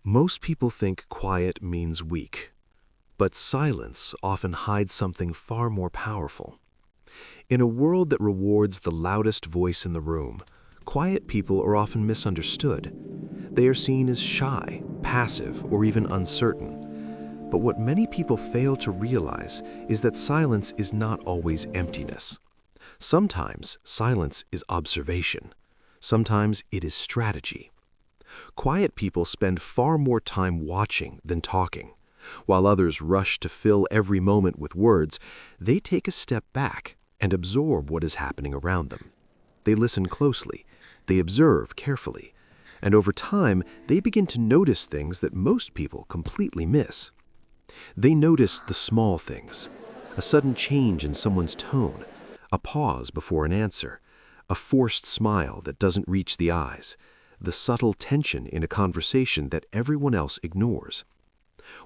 Most people think quiet means weak, but silence often hides something far more powerful. In a world that rewards the loudest voice in the room, quiet people are often misunderstood. They are seen as shy, passive, or even uncertain. But what many people fail to realize is that silence is not always emptiness. Sometimes silence is observation. Sometimes it is strategy. Quiet people spend far more time watching than talking. While others rush to fill every moment with words, they take a step back and absorb what is happening around them. They listen closely, they observe carefully, and over time, they begin to notice things that most people completely miss. They notice the small things: a sudden change in someone's tone, a pause before an answer, a forced smile that doesn't reach the eyes, the subtle tension in a conversation that everyone else ignores.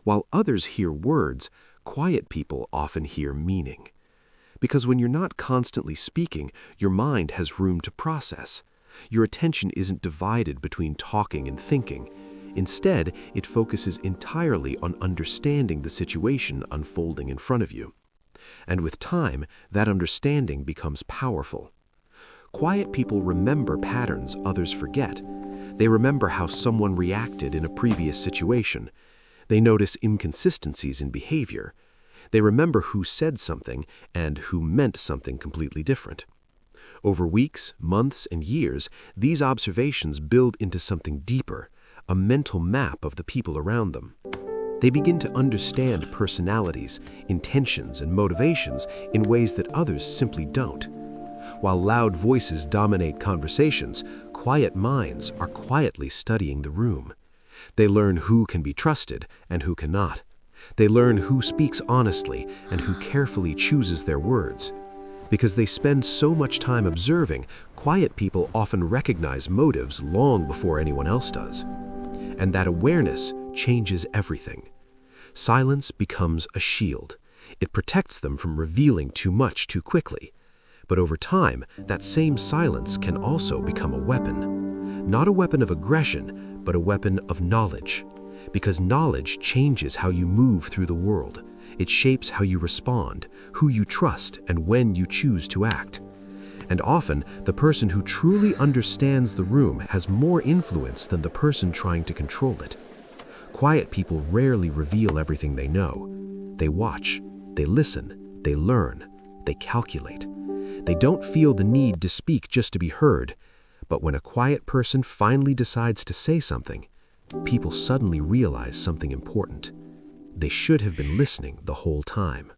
While others hear words, quiet people often hear meaning. Because when you're not constantly speaking, your mind has room to process. Your attention isn't divided between talking and thinking. Instead, it focuses entirely on understanding the situation unfolding in front of you. And with time, that understanding becomes powerful. Quiet people remember patterns others forget. They remember how someone reacted in a previous situation. They notice inconsistencies in behavior. They remember who said something and who meant something completely different. Over weeks, months, and years, these observations build into something deeper, a mental map of the people around them. They begin to understand personalities, intentions, and motivations in ways that others simply don't. While loud voices dominate conversations, quiet minds are quietly studying the room. They learn who can be trusted and who cannot. They learn who speaks honestly and who carefully chooses their words. Because they spend so much time observing, quiet people often recognize motives long before anyone else does. And that awareness changes everything. Silence becomes a shield. It protects them from revealing too much too quickly. But over time, that same silence can also become a weapon. Not a weapon of aggression, but a weapon of knowledge. Because knowledge changes how you move through the world. It shapes how you respond, who you trust, and when you choose to act. And often, the person who truly understands the room has more influence than the person trying to control it. Quiet people rarely reveal everything they know. They watch, they listen, they learn, they calculate. They don't feel the need to speak just to be heard. But when a quiet person finally decides to say something, people suddenly realize something important. They should have been listening the whole time.